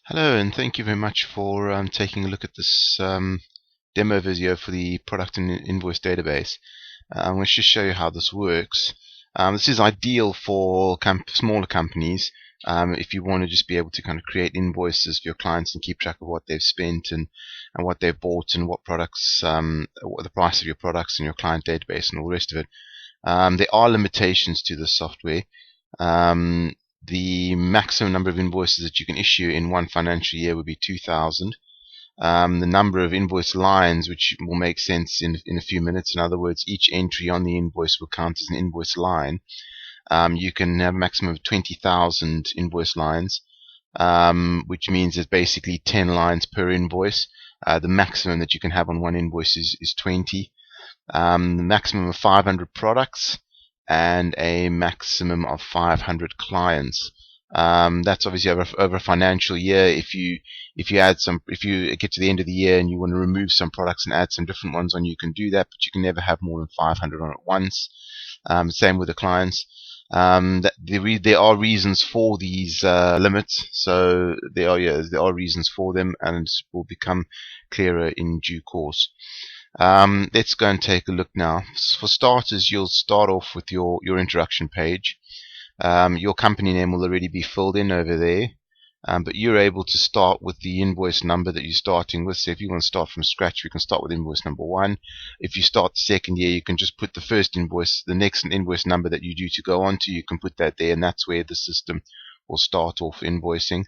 Hello, and thank you very much for taking a look at this demo video for the product and invoice database. I'm going to just show you how this works. This is ideal for smaller companies if you want to just be able to kind of create invoices for your clients and keep track of what they've spent and what they've bought and what products, what the price of your products and your client database and all the rest of it. There are limitations to this software. The maximum number of invoices that you can issue in one financial year would be 2,000. The number of invoice lines, which will make sense in a few minutes. In other words, each entry on the invoice will count as an invoice line. You can have a maximum of 20,000 invoice lines, which means there's basically 10 lines per invoice. The maximum that you can have on one invoice is 20. The maximum of 500 products and a maximum of 500 clients. That's obviously over a financial year. If you get to the end of the year and you want to remove some products and add some different ones on, you can do that, but you can never have more than 500 on at once. Same with the clients. There are reasons for these limits, so there are reasons for them, and it will become clearer in due course. Let's go and take a look now. For starters, you'll start off with your introduction page. Your company name will already be filled in over there, but you're able to start with the invoice number that you're starting with. So if you want to start from scratch, we can start with invoice number 1. If you start the second year, you can just put the first invoice, the next invoice number that you do to go on to, you can put that there, and that's where the system will start off invoicing.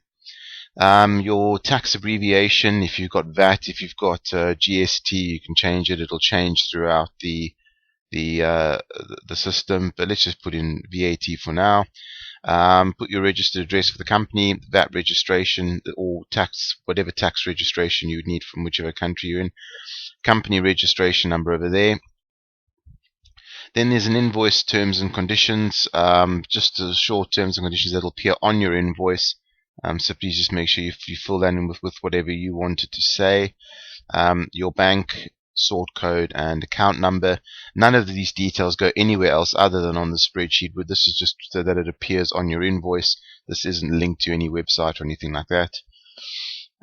Your tax abbreviation, if you've got VAT, if you've got GST, you can change it. It'll change throughout the system, but let's just put in VAT for now. Put your registered address for the company, VAT registration, or whatever tax registration you would need from whichever country you're in. Company registration number over there. Then there's an invoice terms and conditions, just the short terms and conditions that will appear on your invoice. So please just make sure you fill that in with whatever you wanted to say. Your bank, sort code, and account number. None of these details go anywhere else other than on the spreadsheet, but this is just so that it appears on your invoice. This isn't linked to any website or anything like that.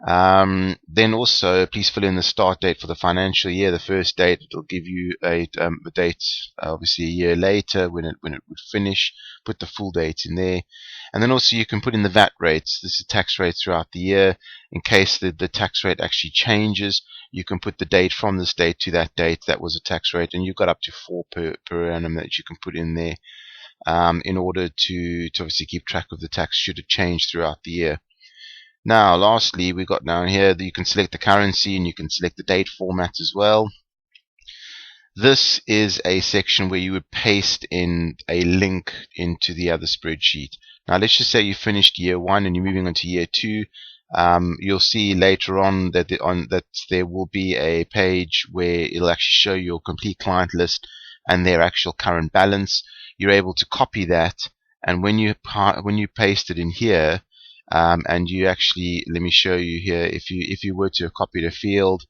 Then also, please fill in the start date for the financial year, the first date. It'll give you a date, obviously a year later when it would finish. Put the full date in there. And then also you can put in the VAT rates. This is tax rates throughout the year. In case the tax rate actually changes, you can put the date from this date to that date. That was a tax rate, and you've got up to 4 per annum that you can put in there in order to obviously keep track of the tax should it change throughout the year. Now, lastly, we've got down here that you can select the currency and you can select the date format as well. This is a section where you would paste in a link into the other spreadsheet. Now, let's just say you finished year 1 and you're moving on to year 2. You'll see later on that there will be a page where it'll actually show your complete client list and their actual current balance. You're able to copy that, and when you paste it in here, and you actually, let me show you here, if you were to copy the field,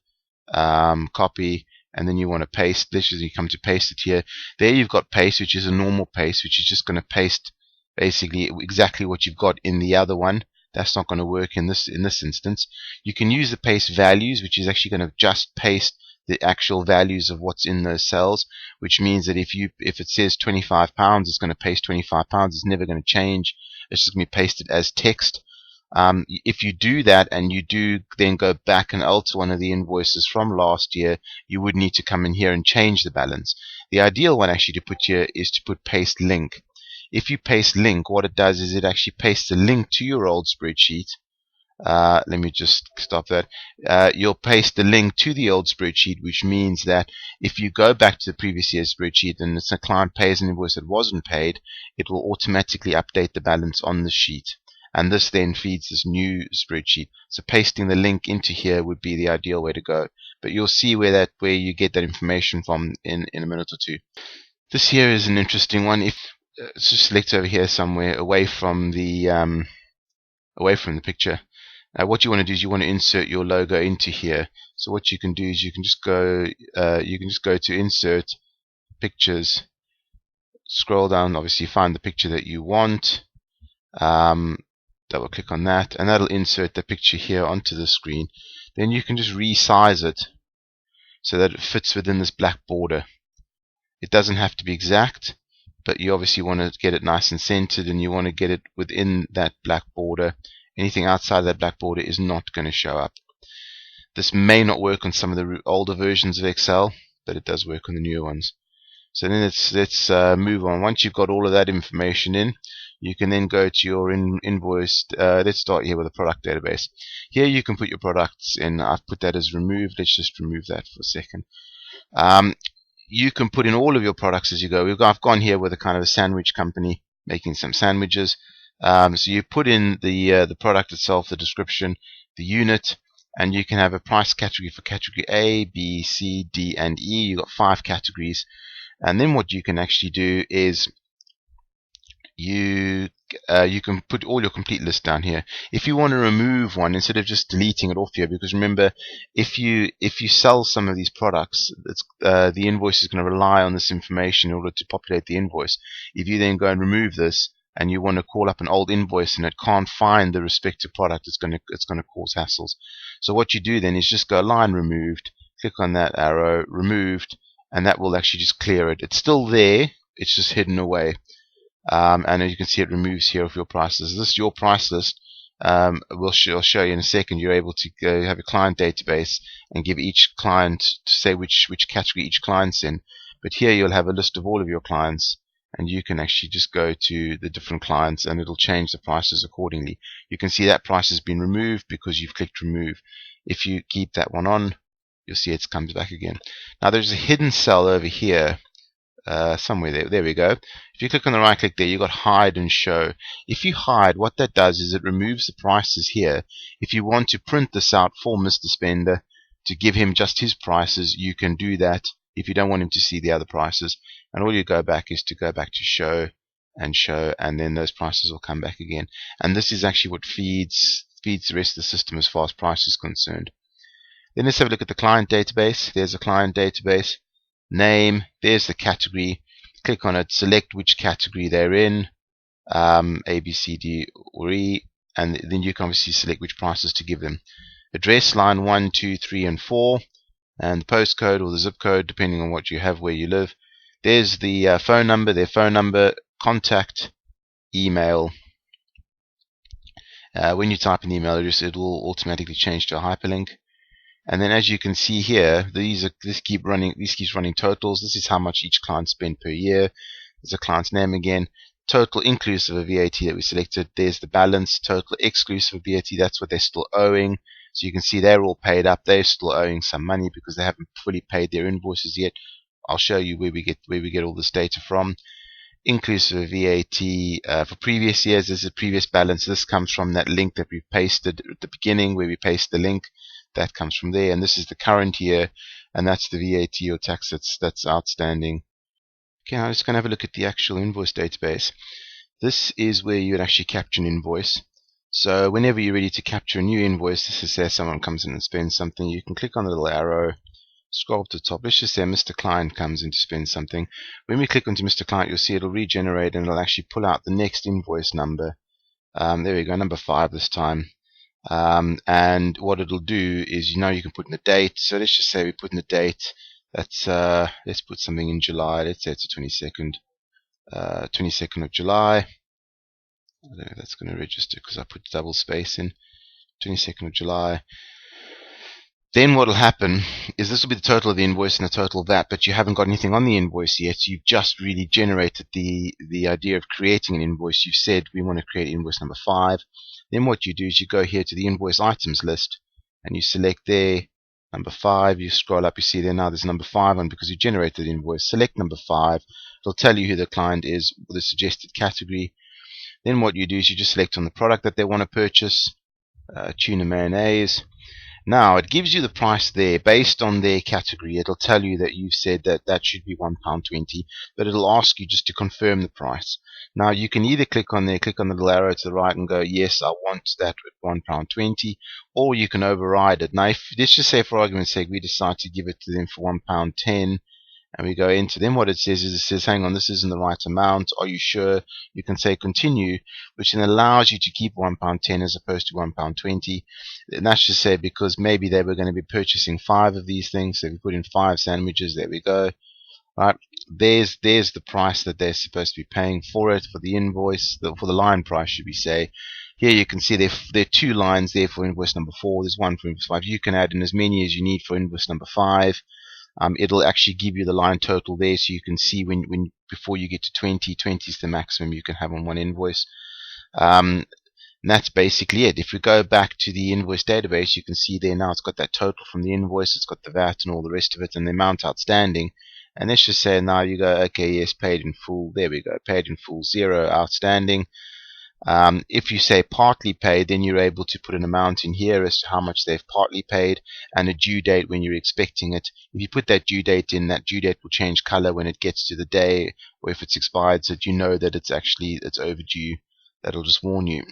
copy, and then you want to paste this, as you come to paste it here, there you've got paste, which is a normal paste, which is just going to paste basically exactly what you've got in the other one. That's not going to work in this instance. You can use the paste values, which is actually going to just paste the actual values of what's in those cells, which means that if it says £25, it's going to paste £25. It's never going to change. It's just going to be pasted as text. If you do that and you do then go back and alter one of the invoices from last year, you would need to come in here and change the balance. The ideal one actually to put here is to put paste link. If you paste link, what it does is it actually pastes a link to your old spreadsheet. Let me just stop that. You'll paste the link to the old spreadsheet, which means that if you go back to the previous year's spreadsheet and the client pays an invoice that wasn't paid, it will automatically update the balance on the sheet. And this then feeds this new spreadsheet. So pasting the link into here would be the ideal way to go. But you'll see where you get that information from in a minute or two. This here is an interesting one. If just select over here somewhere away from the picture. What you want to do is you want to insert your logo into here. So what you can do is you can just go to Insert, Pictures, scroll down, obviously find the picture that you want. double click on that, and that'll insert the picture here onto the screen. Then you can just resize it so that it fits within this black border. It doesn't have to be exact, but you obviously want to get it nice and centered, and you want to get it within that black border. Anything outside of that black border is not going to show up. This may not work on some of the older versions of Excel, but it does work on the newer ones. So then let's move on. Once you've got all of that information in, you can then go to your invoice. Let's start here with a product database. Here you can put your products in. I've put that as remove. Let's just remove that for a second. You can put in all of your products as you go. I've gone here with a kind of a sandwich company making some sandwiches. So you put in the product itself, the description, the unit, and you can have a price category for category A, B, C, D, and E. You've got 5 categories. And then what you can actually do is you can put all your complete list down here. If you want to remove one, instead of just deleting it off here, because remember, if you sell some of these products, the invoice is going to rely on this information in order to populate the invoice. If you then go and remove this, and you want to call up an old invoice and it can't find the respective product, it's going to cause hassles. So what you do then is just go line removed, click on that arrow, removed, and that will actually just clear it. It's still there, it's just hidden away. And as you can see, it removes here of your prices. This is your price list. I'll show you in a second. You're able to go have a client database and give each client to say which category each client's in. But here you'll have a list of all of your clients, and you can actually just go to the different clients and it'll change the prices accordingly. You can see that price has been removed because you've clicked remove. If you keep that one on, you'll see it comes back again. Now there's a hidden cell over here, somewhere there. There we go. If you click on the right click there, you've got hide and show. If you hide, what that does is it removes the prices here. If you want to print this out for Mr. Spender to give him just his prices, you can do that if you don't want him to see the other prices. And all you go back is to go back to show, and then those prices will come back again. And this is actually what feeds the rest of the system as far as price is concerned. Then let's have a look at the client database. There's a client database. Name, there's the category. Click on it, select which category they're in, A, B, C, D, or E, and then you can obviously select which prices to give them. Address, line 1, 2, 3, and 4, and the postcode or the zip code, depending on what you have where you live. There's the phone number, their phone number, contact, email. When you type an email address, it will automatically change to a hyperlink. And then, as you can see here, this keeps running totals. This is how much each client spent per year. There's a client's name again. Total inclusive of VAT that we selected. There's the balance. Total exclusive of VAT. That's what they're still owing. So you can see they're all paid up. They're still owing some money because they haven't fully paid their invoices yet. I'll show you where we get all this data from. Inclusive of VAT for previous years. This is the previous balance. This comes from that link that we pasted at the beginning, where we paste the link. That comes from there, and this is the current year, and that's the VAT or tax that's outstanding. Okay, now I'm just going to have a look at the actual invoice database. This is where you would actually capture an invoice. So whenever you're ready to capture a new invoice, this is say someone comes in and spends something, you can click on the little arrow, scroll to the top. Let's just say Mr. Client comes in to spend something. When we click onto Mr. Client, you'll see it'll regenerate and it'll actually pull out the next invoice number. There we go, number 5 this time. And what it'll do is, you can put in the date. So let's just say we put in the date. That's let's put something in July. Let's say it's the 22nd of July. I don't know if that's going to register because I put double space in. 22nd of July. Then what will happen is this will be the total of the invoice and the total of that, but you haven't got anything on the invoice yet. You've just really generated the idea of creating an invoice. You've said we want to create invoice number 5. Then what you do is you go here to the invoice items list and you select there number 5. You scroll up, you see there now there's number 5 on because you generated the invoice. Select number 5. It'll tell you who the client is with a suggested category. Then what you do is you just select on the product that they want to purchase, tuna mayonnaise. Now it gives you the price there based on their category. It'll tell you that you've said that should be £1.20, but it'll ask you just to confirm the price. Now you can either click on the little arrow to the right and go, yes, I want that at £1.20, or you can override it. Now let's just say for argument's sake we decide to give it to them for £1.10, and we go into, then what it says is, it says, hang on, this isn't the right amount, are you sure? You can say continue, which then allows you to keep £1.10 as opposed to £1.20. And that's just say because maybe they were going to be purchasing 5 of these things, so we put in 5 sandwiches, there we go. Right, there's the price that they're supposed to be paying for it, for the invoice, for the line price, should we say. Here you can see there are 2 lines there for invoice number 4. There's one for invoice 5. You can add in as many as you need for invoice number 5. It'll actually give you the line total there, so you can see when before you get to 20. 20 is the maximum you can have on one invoice. And that's basically it. If we go back to the invoice database, you can see there now it's got that total from the invoice, it's got the VAT and all the rest of it, and the amount outstanding. And let's just say now you go, okay, yes, paid in full. There we go, paid in full, 0 outstanding. If you say partly paid, then you're able to put an amount in here as to how much they've partly paid and a due date when you're expecting it. If you put that due date in, that due date will change color when it gets to the day, or if it's expired, so that you know that it's overdue. That'll just warn you.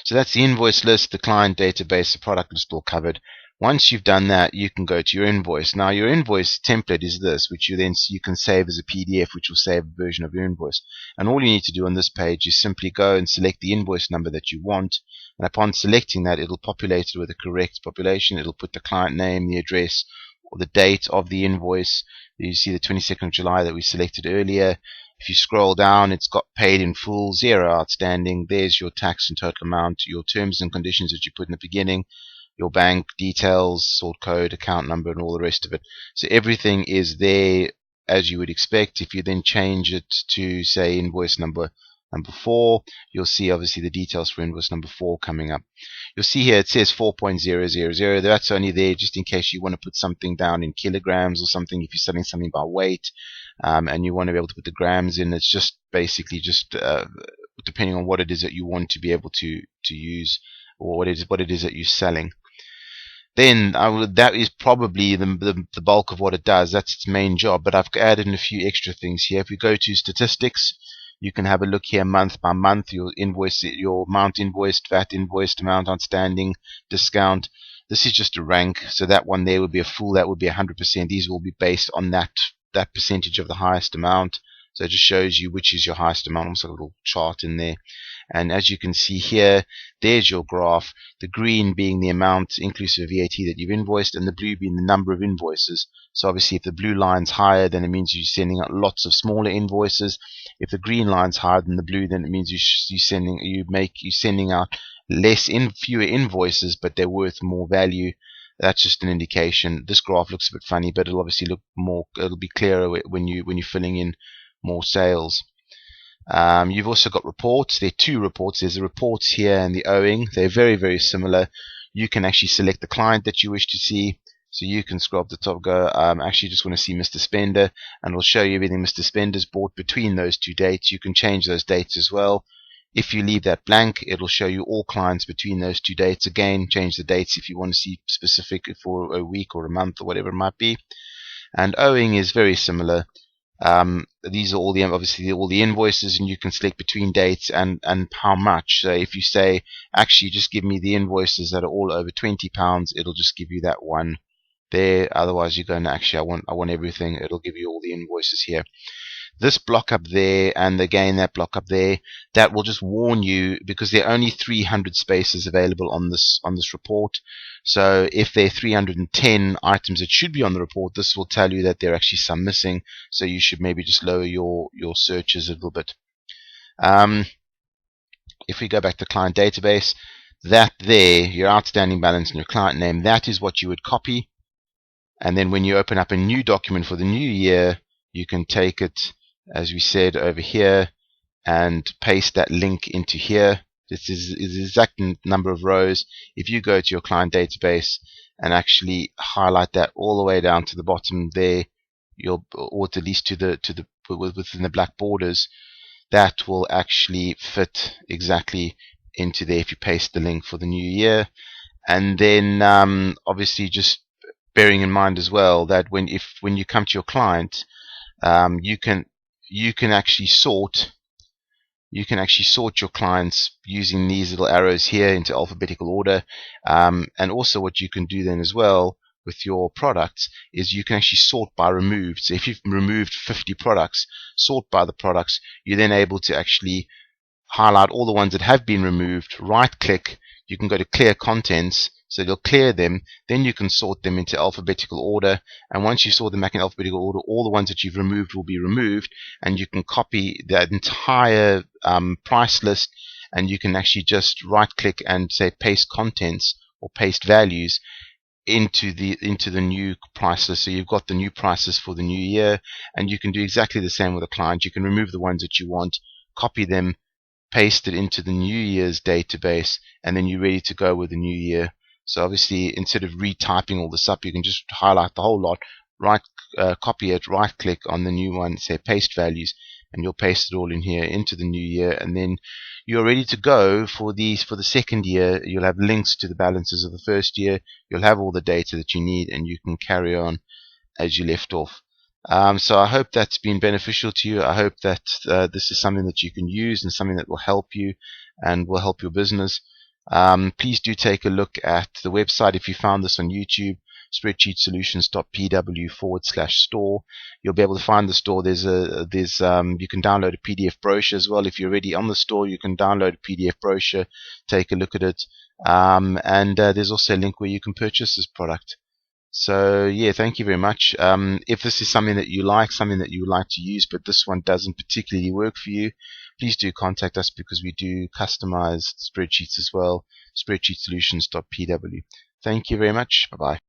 So that's the invoice list, the client database, the product list all covered. Once you've done that, you can go to your invoice. Now, your invoice template is this, which you can save as a PDF, which will save a version of your invoice. And all you need to do on this page is simply go and select the invoice number that you want. And upon selecting that, it'll populate it with the correct population. It'll put the client name, the address, or the date of the invoice. You see the 22nd of July that we selected earlier. If you scroll down, it's got paid in full, 0 outstanding. There's your tax and total amount, your terms and conditions that you put in the beginning, your bank details, sort code, account number, and all the rest of it. So everything is there as you would expect. If you then change it to, say, invoice number 4, you'll see obviously the details for invoice number 4 coming up. You'll see here it says 4.000. That's only there just in case you want to put something down in kilograms or something. If you're selling something by weight, and you want to be able to put the grams in, it's just basically just depending on what it is that you want to be able to use, or what it is that you're selling. Then that is probably the bulk of what it does. That's its main job. But I've added in a few extra things here. If we go to statistics, you can have a look here month by month. Your invoice, your amount invoiced, VAT invoiced, amount outstanding, discount. This is just a rank. So that one there would be a full. That would be 100%. These will be based on that percentage of the highest amount. So it just shows you which is your highest amount. Almost like a little chart in there. And as you can see here, there's your graph, the green being the amount inclusive of VAT that you've invoiced, and the blue being the number of invoices. So obviously if the blue line's higher, then it means you're sending out lots of smaller invoices. If the green line's higher than the blue, then it means you're sending out fewer invoices, but they're worth more value. That's just an indication. This graph looks a bit funny, but it'll obviously look more, it'll be clearer when you're filling in more sales. You've also got reports. There are 2 reports. There's the reports here and the owing. They're very, very similar. You can actually select the client that you wish to see. So you can scroll up the top, go, actually just want to see Mr. Spender, and it'll show you everything Mr. Spender's bought between those 2 dates. You can change those dates as well. If you leave that blank, it'll show you all clients between those 2 dates. Again, change the dates if you want to see specific for a week or a month or whatever it might be. And owing is very similar. These are all obviously all the invoices, and you can select between dates and how much. So if you say, actually just give me the invoices that are all over £20, it'll just give you that one there. Otherwise you're going, actually I want everything. It'll give you all the invoices here. This block up there, and again that block up there, that will just warn you, because there are only 300 spaces available on this report. So if there are 310 items that should be on the report, this will tell you that there are actually some missing. So you should maybe just lower your searches a little bit. If we go back to client database, that there, your outstanding balance and your client name, that is what you would copy. And then when you open up a new document for the new year, you can take it, as we said, over here and paste that link into here. This is the exact number of rows. If you go to your client database and actually highlight that all the way down to the bottom there, or at least within the black borders, that will actually fit exactly into there if you paste the link for the new year. And then obviously just bearing in mind as well that when you come to your client, you can actually sort your clients using these little arrows here into alphabetical order. And also what you can do then as well, with your products is you can actually sort by removed. So if you've removed 50 products, sort by the products. You're then able to actually highlight all the ones that have been removed, right click, you can go to clear contents, so you'll clear them, then you can sort them into alphabetical order, and once you sort them back in alphabetical order, all the ones that you've removed will be removed, and you can copy that entire price list, and you can actually just right click and say paste contents or paste values into the new price list. So you've got the new prices for the new year, and you can do exactly the same with a client. You can remove the ones that you want, copy them, paste it into the New Year's database, and then you're ready to go with the new year. So obviously, instead of retyping all this up, you can just highlight the whole lot, copy it, right click on the new one, say paste values, and you'll paste it all in here into the new year, and then you're ready to go for the second year. You'll have links to the balances of the first year. You'll have all the data that you need, and you can carry on as you left off. So I hope that's been beneficial to you. I hope that this is something that you can use and something that will help you and will help your business. Please do take a look at the website. If you found this on YouTube, spreadsheetsolutions.pw/store. You'll be able to find the store. You can download a PDF brochure as well. If you're already on the store, you can download a PDF brochure, take a look at it, and there's also a link where you can purchase this product. So yeah, thank you very much. If this is something that you like, something that you would like to use, but this one doesn't particularly work for you, please do contact us, because we do customized spreadsheets as well. Spreadsheetsolutions.pw. Thank you very much. Bye bye.